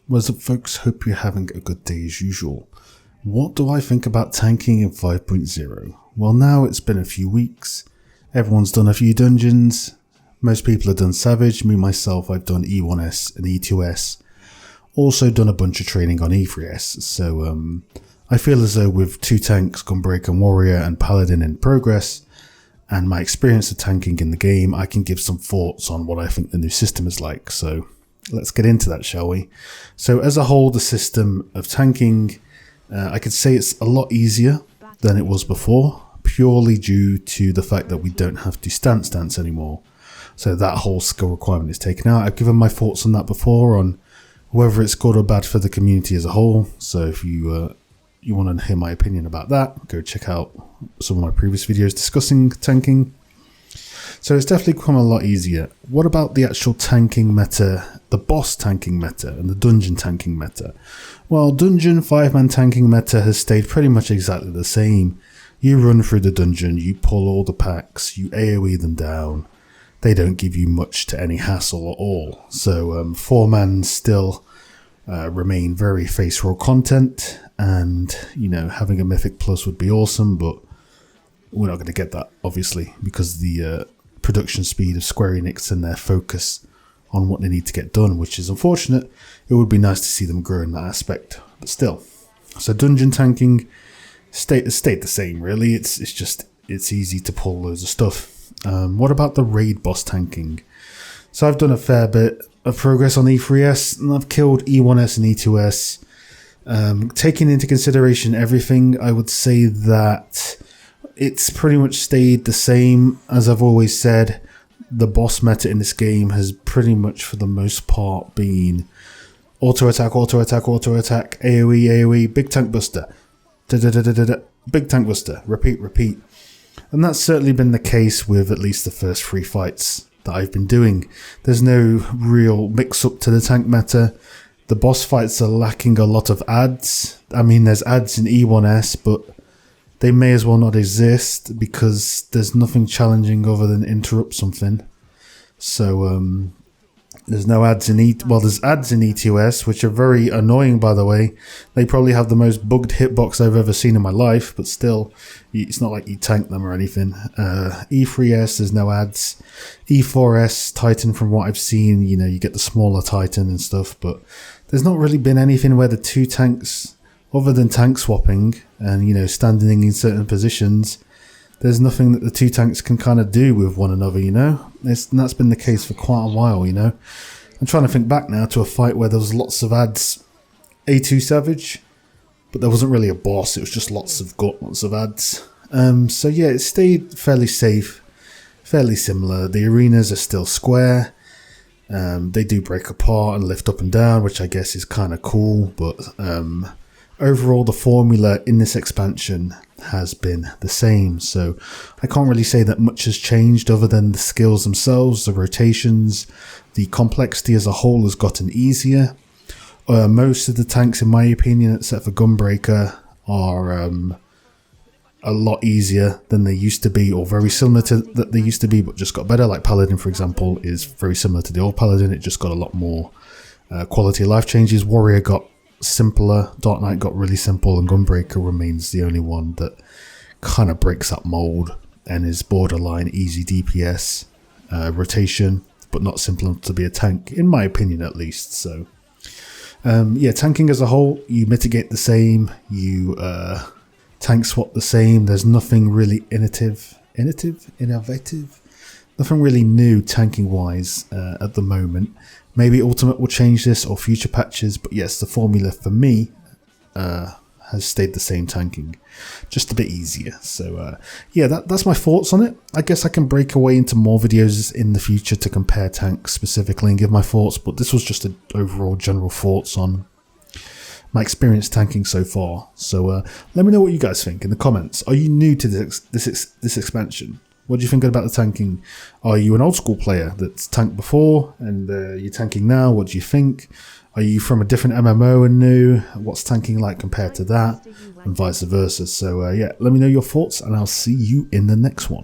What's up, folks? Hope you're having a good day as usual. What do I think about tanking in 5.0? Well, now it's been a few weeks. Everyone's done a few dungeons. Most people have done Savage. Me, myself, I've done E1S and E2S. Also done a bunch of training on E3S. So I feel as though with 2 tanks, Gunbreaker and Warrior and Paladin in progress, and my experience of tanking in the game, I can give some thoughts on what I think the new system is like. So let's get into that, shall we? So as a whole, the system of tanking, I could say it's a lot easier than it was before, purely due to the fact that we don't have to stance anymore. So that whole skill requirement is taken out. I've given my thoughts on that before, on whether it's good or bad for the community as a whole. So if you want to hear my opinion about that, go check out some of my previous videos discussing tanking. So it's definitely become a lot easier. What about the actual tanking meta, the boss tanking meta and the dungeon tanking meta? Well, dungeon 5-man tanking meta has stayed pretty much exactly the same. You run through the dungeon, you pull all the packs, you AoE them down. They don't give you much to any hassle at all. So 4-man still remain very face roll content, and having a mythic plus would be awesome, but we're not going to get that obviously because the production speed of Square Enix and their focus on what they need to get done, which is unfortunate. It would be nice to see them grow in that aspect, but still. So dungeon tanking stayed the same really. It's easy to pull loads of stuff. What about the raid boss tanking? So I've done a fair bit of progress on E3S, and I've killed E1S and E2S. Taking into consideration everything, I would say that it's pretty much stayed the same. As I've always said, the boss meta in this game has pretty much for the most part been auto attack, AoE, big tank buster, big tank buster, repeat. And that's certainly been the case with at least the first 3 fights that I've been doing. There's no real mix up to the tank meta. The boss fights are lacking a lot of adds. I mean, there's adds in E1S, but they may as well not exist because there's nothing challenging other than interrupt something. So there's no adds in there's adds in E2S, which are very annoying, by the way. They probably have the most bugged hitbox I've ever seen in my life, but still, it's not like you tank them or anything. E3S, there's no adds. E4S, Titan, from what I've seen, you get the smaller Titan and stuff, but there's not really been anything where the 2 tanks, other than tank swapping and, standing in certain positions, there's nothing that the 2 tanks can kind of do with one another, and that's been the case for quite a while, I'm trying to think back now to a fight where there was lots of adds. A2 Savage, but there wasn't really a boss, it was just lots of adds. So yeah, it stayed fairly safe, fairly similar. The arenas are still square. They do break apart and lift up and down, which I guess is kind of cool, but overall the formula in this expansion has been the same, so I can't really say that much has changed other than the skills themselves, the rotations. The complexity as a whole has gotten easier. Most of the tanks, in my opinion, except for Gunbreaker, are a lot easier than they used to be, or very similar to that they used to be, but just got better. Like Paladin, for example, is very similar to the old Paladin. It just got a lot more quality of life changes. Warrior got simpler, Dark Knight got really simple, and Gunbreaker remains the only one that kind of breaks that mold and is borderline easy DPS rotation, but not simple enough to be a tank, in my opinion at least. So yeah, tanking as a whole, you mitigate the same, you tank swap the same. There's nothing really innovative, nothing really new tanking wise at the moment. Maybe Ultimate will change this, or future patches, but yes, the formula for me has stayed the same, tanking, just a bit easier. So yeah, that's my thoughts on it. I guess I can break away into more videos in the future to compare tanks specifically and give my thoughts, but this was just an overall general thoughts on my experience tanking so far. So let me know what you guys think in the comments. Are you new to this expansion? What do you think about the tanking? Are you an old school player that's tanked before and you're tanking now? What do you think? Are you from a different MMO and new? What's tanking like compared to that? And vice versa. So yeah, let me know your thoughts, and I'll see you in the next one.